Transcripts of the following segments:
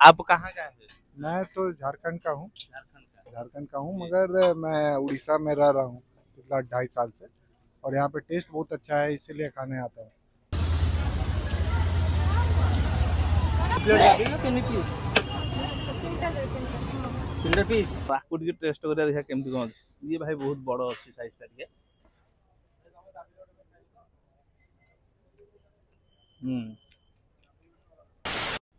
आप कहाँ का है? मैं तो झारखंड का हूँ। झारखंड का। झारखंड का हूँ मगर मैं उड़ीसा में रह रहा हूँ पिछला 2.5 साल से। और यहाँ पे टेस्ट बहुत अच्छा है इसीलिए खाने आता हूँ। तीन पीस आपको टिके टेस्ट करिया देखा केमती कौन अछि। ये भाई बहुत बड़ अछि साइज टा टिके।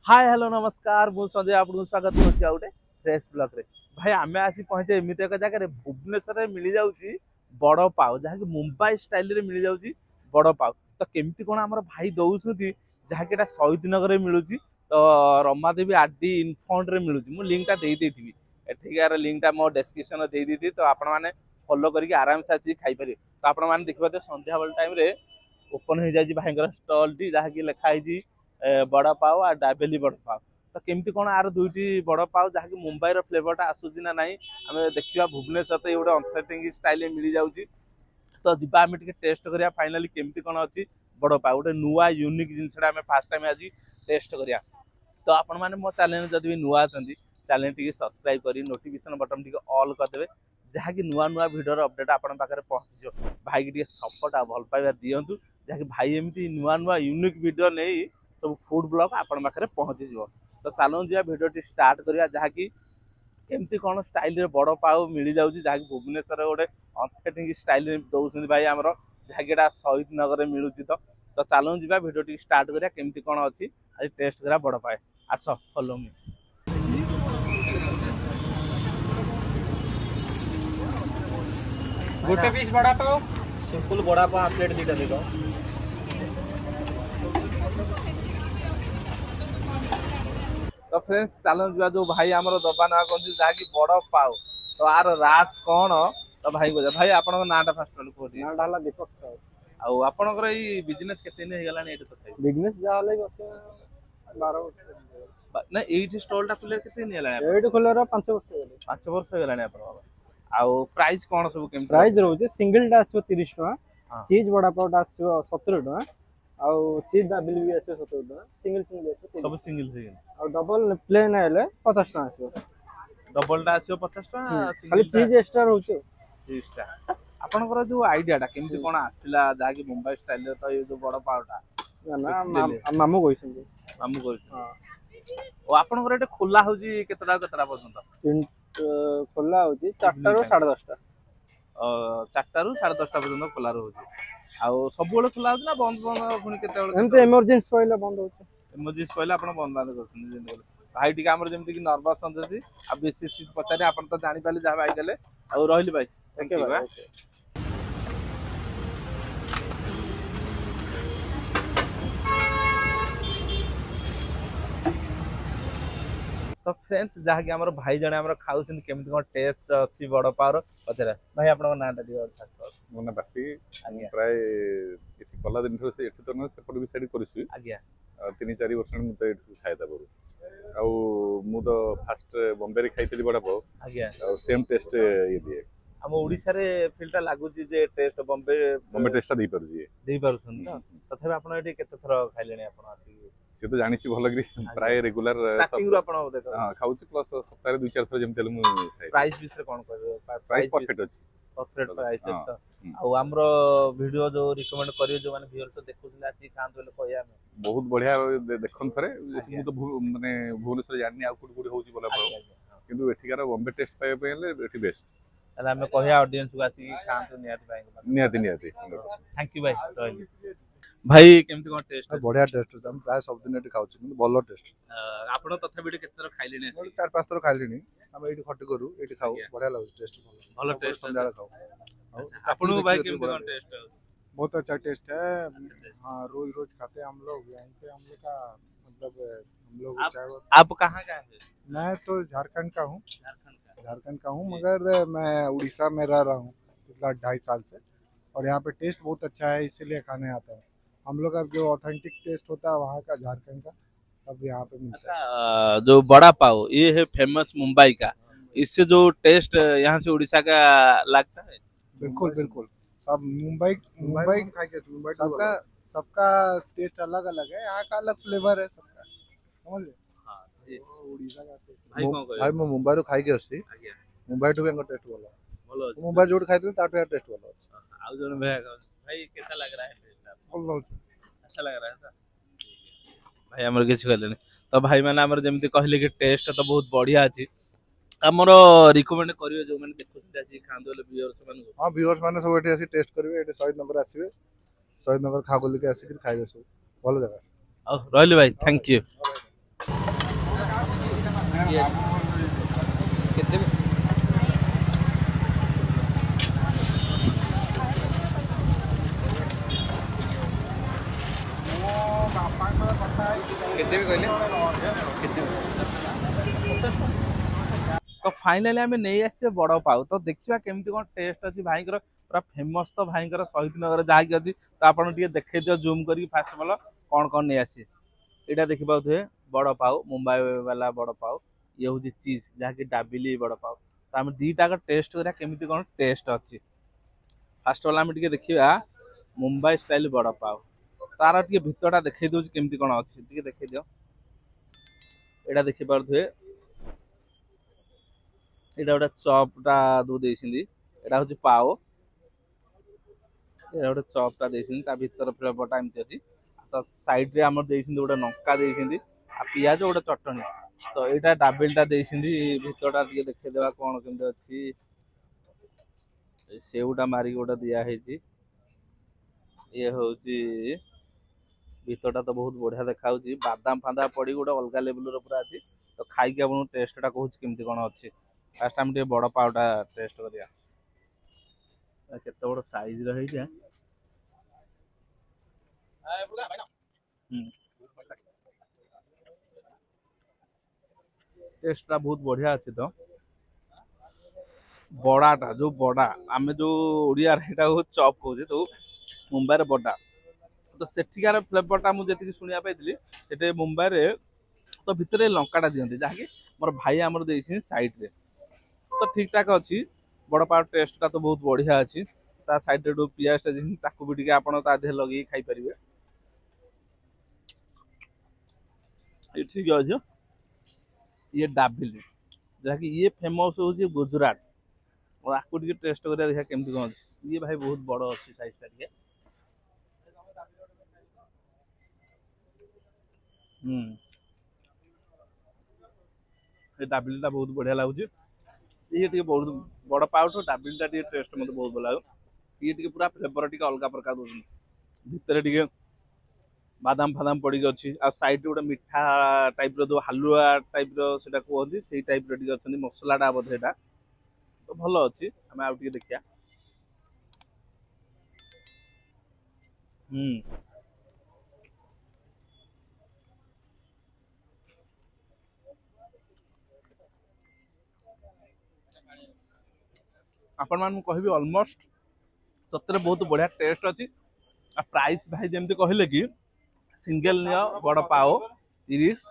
हाय हेलो नमस्कार मु संजय आपको स्वागत करछि आउटे फ्रेश ब्लॉग रे। भाई आमे आसी पहुंचे एमिते एक जगह रे भुवनेश्वर रे मिली जाउची बड़ पाव जहा कि मुंबई स्टाइल रे मिली जाउची बड़ पाव। तो केमती कोन हमर भाई दउसुती जहा कि एटा शहीद नगर रे मिलुची। तो रमादेवी आरडी इनफॉन्ट रे मिलुची मु लिंक टा देई देथिबी। एठिकार लिंक टा मो डिस्क्रिप्शन देई देती तो आपण माने फॉलो करके आराम से आसी खाई परिबे। तो आपण माने देखबे संध्या बेल टाइम रे ओपन हो जाई भाईंगर स्टॉल टी जहा कि लिखा है बड़ा पाव आ डाबेली बड़ पाव। तो केमती कोन आर दुईटी बड़ पाव जहा कि मुंबई रो फ्लेवर टा आसुची ना नाही आमे देखिबा। भुवनेश्वर तो एगोटे ऑथेंटिक स्टाइल मिली जाउची। तो जिबा आमे टिके टेस्ट करिया फाइनली केमती कोन अछि बड़ पाव गोटे नुआ यूनिक जिनसडा आमे फर्स्ट टाइम आज टेस्ट करिया। तो आपण माने मो चैनल जदि भी नुआ अछंती चैनल टिके सब्सक्राइब करी नोटिफिकेशन बटन टिके ऑल कर देबे जहा कि नुआ नुआ वीडियो रो अपडेट आपण पाखरे पहुंची जो। भाई की टिके सपोर्ट आ भल पाइबा दियंतु जहा कि भाई एमती नुआ नुआ यूनिक वीडियो नै सब फूड ब्लॉग आपण पाखरे पहुंची जो। तो चलो जिया वीडियो टी स्टार्ट करिया जहा कि केमती कोन स्टाइल रे बड़ पाव मिली जाउची जहा कि भुवनेश्वर गोटे ऑथेंटिक स्टाइल रे दउछन भाई हमरो जहा कि एटा शहीद नगर रे मिलुची। तो चलो जिबा वीडियो टी स्टार्ट करिया केमती कोन अछि आज टेस्ट करा बड़ पाए आसो फॉलो मी। गोटे पीस बड़ा पाव सिंपल बड़ा पाव हाफ प्लेट दीटा देखो। तो फ्रेंड्स चलो जो जो भाई हमरो दबा ना कोन जहा कि बड़ पाव तो आर राज कोन तो भाई को भाई आपन नाटा फास्ट को दी ना डाला दीपक साहब आ आपनकर ई बिजनेस केते दिन हे गलानी एटा तो बिजनेस जा ले 12 वर्ष ना एठी स्टॉल टा खुले केते दिन हेला एड खोलर 5 वर्ष हो 5 वर्ष हे गलानी आपन आ प्राइस कोन सब केम प्राइस रहउजे सिंगल टा आसो 30 टका हां चीज बड़ा पाव टा आसो 17 टका आ चीज डाबल भी आसो 17 टका सिंगल सिंगल आसो सब सिंगल सिंगल आ डबल प्लेन आले 50 टका आसो डबल टा आसो 50 टा खाली सिंगल चीज एक्स्ट्रा रहउचे 30 टा। आपनकर जो आईडिया टा केमती कोन आसिला जहा कि मुंबई स्टाइल रे तो ये जो बड़ पावटा ना मामू कइसन मामू करछ। हां ओ आपनकर एटे खोला होजी केतरा केतरा पर्यंत खोला होची 4टा रो 10:30 टा 4टा रु 10:30 पर्यंत खोला रहउची। आ सब बेले खोला होची ना बंद बंद पुनी केते बेले एमते इमरजेंसी पहिले बंद होची इमरजेंसी पहिले आपण बंद बंद करछन जेन भाई टिका हमर जेमति कि नर्वस संजति आ बेसिस किछ पचारे आपण तो जानि पाले जा भाई गेले आ रहिली भाई थैंक यू भाई। तो फ्रेंड्स जहा कि हमर भाई जने हमर खाउछन केमति कोन टेस्ट अछि बड़ पावर पचरा भाई आपन नाटा दियो मोना बापी आज्ञा प्राय एठी कला दिन से एठी तो न सेपट भी साइड करछि आज्ञा 3-4 वर्ष मु तो एठी खायता परू आ मु तो फास्ट बॉम्बे रे खाइतली बड़ा पाव आज्ञा आ सेम टेस्ट ये दिए हम ओडिसा रे फीलटा लागुची जे टेस्ट बॉम्बे टेस्ट दी पर जी देई पारुछन ना तथापि आपण एठी केते थरा खाइलेनी आपण आसी से तो जानि छी भलो करी प्राय रेगुलर स्टार्टिंग रु आपण देखो हां खाउची प्लस सप्ताह रे 2-4 थर जेम तेल मु खाइ प्राइस विषय कोन कहबे प्राइस परफेक्ट अछि परफेक्ट प्राइस तो आ हमरो वीडियो जो रिकमेंड करियो जो माने व्यूअर्स देखुछले आसी खान बोले कहया हम बहुत बढ़िया देखन थरे मु तो माने भुवनेश्वर जानि आ कुड कुड होउची बोला पाव किंतु एठिकार बॉम्बे टेस्ट पाए पले एठी बेस्ट अला हमें कहया ऑडियंस को आसी खान तो नियाती भाई नियाती थैंक यू भाई रहली भाई केमति कोन टेस्ट बढ़िया टेस्ट हम प्राय सब दिन एटी खाउछु କିନ୍ତୁ ଭଲ टेस्ट। आपण तथा वीडियो केते खाइलेनी आसी 4-5 थर खाइलिनी हम एटी खटी करू एटी खाऊ बढ़िया लागु टेस्ट भलो टेस्ट संध्या खाऊ। आपण भाई केमति कोन टेस्ट बहुत अच्छा टेस्ट है। हाँ रोज रोज खाते हैं हम लोग यहीं पे हम लोग का मतलब हम लोग चाहे आप कहाँ का है? मैं तो झारखंड का हूँ। झारखंड का हूँ मगर मैं उड़ीसा में रह रहा हूँ पिछला 2.5 साल से। और यहाँ पे टेस्ट बहुत अच्छा है इसीलिए खाने आता है। हम लोग का जो ऑथेंटिक टेस्ट होता है वहाँ का झारखंड का अब यहाँ पे मिलता है। अच्छा जो बड़ा पाव ये है फेमस मुंबई का, इससे जो टेस्ट यहाँ से उड़ीसा का लगता है। बिल्कुल बिल्कुल सब मुंबई सबका सबका टेस्ट अलग अलग है। यहाँ का अलग फ्लेवर है सबका, समझ लो। ଅଛି उड़ीसा का टेस्ट ଭାଇ କଣ କହିବେ भाई मैं मुंबई रू खाई के आसी ଆଜ୍ଞା मुंबई टू बेंगल टेस्ट वाला ଭଲ ଅଛି मुंबई जोट खाई ताठू यार टेस्ट वाला ଆଉ ଜଣେ ଭାଇ ଭାଇ कैसा लग रहा है बोलो अच्छा लग रहा है सर भाई हमर किसी कहलेनी तो भाई माने हमर जेमति कहले कि टेस्ट तो बहुत बढ़िया अछि हमर रिकमेंड करियो जो माने देखुछन आसी खांदो ले व्यूअर्स माने हां व्यूअर्स माने सब एठी आसी टेस्ट करबे एठी 100 नंबर आसीबे 100 नंबर खा गोली के आसी कि खाइबे सब भलो जगह ଆଉ ରହିଲି ଭାଇ थैंक यू କେତେ କେତେ ବି କହିଲେ କେତେ तो फाइनाली आम नहीं आसे बड़ पाव तो देखा केमती कौन टेस्ट अच्छी भाई पूरा फेमस तो भाई शहीद नगर जहाँकि अच्छी तो आप देखे दियो जूम कर फास्ट बोल कौन कौन नहीं आसी यहाँ देखी पाए बड़ पाव मुंबई वाला बड़ पाव ये हूँ चीज जहाँकि डाबिली बड़ पाव तो आम दीटा टेस्ट करा केमती कौन टेस्ट अच्छी फास्ट वाला आम देखा मुंबई स्टाइल बड़ पाव तार टे भितरटा देखई दूसरी केमती कौन अच्छी देखई दियो यहाँ देखी पारे এটা গোটে চপটা ଦେଇଛନ୍ତି এটা হচ্ছে পাও এটা গোটে চপটা ଦେଇଛନ୍ତି ତା ଭିତର ଫ୍ଲେଭରଟା ଏମିତି ଅଛି ତ ସାଇଡରେ ଆମର ଦେଇଛନ୍ତି ଗୋଟେ ଲଙ୍କା ଦେଇଛନ୍ତି ଆଉ ପିଆଜ ଗୋଟେ ଚଟଣି ତ ଏଇଟା ଡାବିଲଟା ଦେଇଛନ୍ତି ଭିତରଟା ଟିକେ ଦେଖେଇଦେବା କଣ କେମିତି ଅଛି ସେଉଟା ମାରିକି ଗୋଟେ ଦିଆ ହେଇଛି ଇଏ ହଉଛି ଭିତରଟା ତ ବହୁତ ବଢିଆ ଦେଖାଯାଉଛି ବାଦାମ ଫାଦାମ ପଡି ଗୋଟେ ଅଲଗା ଲେଭେଲର ପୁରା ଅଛି ତ ଖାଇକି ଆପଣଙ୍କୁ ଟେଷ୍ଟଟା କହୁଛି କେମିତି କଣ ଅଛି फास्ट आम टे बड़ पावटा टेस्ट करिया केते बड़ साइज रही है टेस्टा बहुत बढ़िया अच्छी तो बड़ाटा जो बड़ा आम जो ओडिया चप कहे तो मुंबई रे बड़ा तो सेठिकार फ्लेवरटा मुझे शुणा पाई से मुंबई रे तो भितर लंकाटा दिखती जहाँकि मोर भाई आमर देसी साइड रे तो ठीक ठाक अच्छी बड़ पाव टेस्टा तो बहुत बढ़िया अच्छी ता साइड रे पियाजटा ताकू भी टिके आपण ता देह लगे खाई परिबे ये ठीक अच्छे ये डाबिल जहाँकि ये फेमस हूँ गुजरात और आपको टे टेस्ट करिया देखा केमती कौन अच्छी ये भाई बहुत बड़ अच्छी साइजटा टे डाबिलटा बहुत बढ़िया लगुच ये टे बहुत बड़ पाउट डाबिलटा टे टेस्ट मत बहुत भल लगे ये टे पूरा फ्लेवर टे अलग प्रकार दूसरी भितर टे बादाम फादाम पड़ी अच्छी आ साइड गोटे मीठा टाइप रो हालुआ टाइप रो सेटा कहते से टाइप रो टे मसलाटा बोधे एटा तो भल अच्छी आम आउ टे देखिया आपण मान कहबी ऑलमोस्ट सतरे बहुत बढ़िया टेस्ट अच्छी प्राइस भाई जमती कहले कि सिंगल नियो बड़ पाओ 30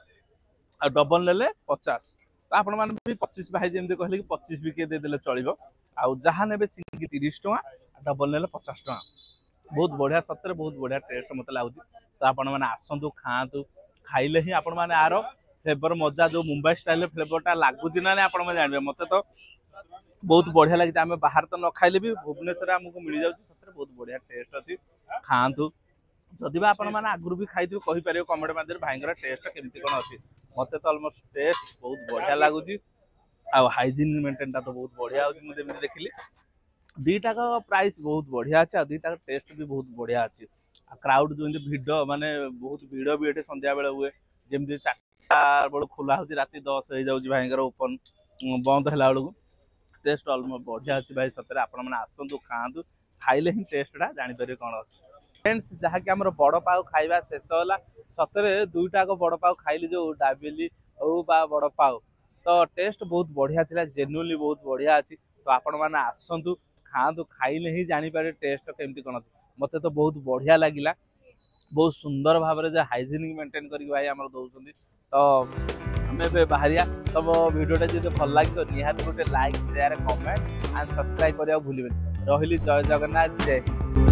आ डबल नेले 50 तो आपण मान भी 25 भाई जमती कहले कि 25 भी के दे देले चलिबो आ जहां नेबे सिंगल 30 टका डबल नेले 50 टका बहुत बढ़िया सतरे बहुत बढ़िया टेस्ट मत लागुची तो आपण माने आसंतु खातु खाइले ही आपण माने आरो फ्लेवर मजा जो मुंबई स्टाइल फ्लेवरटा लागुची ना आपण माने जानबे मते तो बहुत बढ़िया लगी आम बाहर तो न खाइले भी भुवनेश्वर आमको मिल जाए सतरे बहुत बढ़िया टेस्ट अच्छी खातु जदि आपण मैंने आगुरी भी खाई कहीपर कमेंट मध्य भाई टेस्ट केमती कौन अच्छी मत तो अलमोस्ट टेस्ट बहुत बढ़िया लगुच हाइजीन मेंटेन तो बहुत बढ़िया मुझे देखिली दीटा का प्राइस बहुत बढ़िया अच्छे दीटा टेस्ट भी बहुत बढ़िया अच्छी क्राउड जो भिड़ माने बहुत भिड़ भी ये संध्या बेले हुए जमी 4टा बेलू खोला हो राति 10 हो जाए भाई ओपन बंद है बेलू टेस्ट अलमोस्ट बढ़िया अच्छी भाई सतरे आपण मैंने आसतु खातु खाइले ही टेस्टा जापर कौन अच्छे फ्रेंड्स जहाँकि आम बड़ पाव खाଇବା शेष होला सतरे दुईटा बड़ पाव खाइली जो डाबिली हो बड़ पाव तो टेस्ट बहुत बढ़िया थिला जेन्युइनली बहुत बढ़िया अच्छी तो आपण मैंने आसतु खातु खाइले ही जापर टेस्ट केमती कौन अच्छे मत तो बहुत बढ़िया लगिला बहुत सुंदर भाव में हाइजीनिक मेंटेन करके भाई आम दौरान तो आम बाहरिया तब भिडियोटा जो भल लगे तो निहाती गोटे like share comment and subscribe करने भूलें रही जय जगन्नाथ जय हिंद।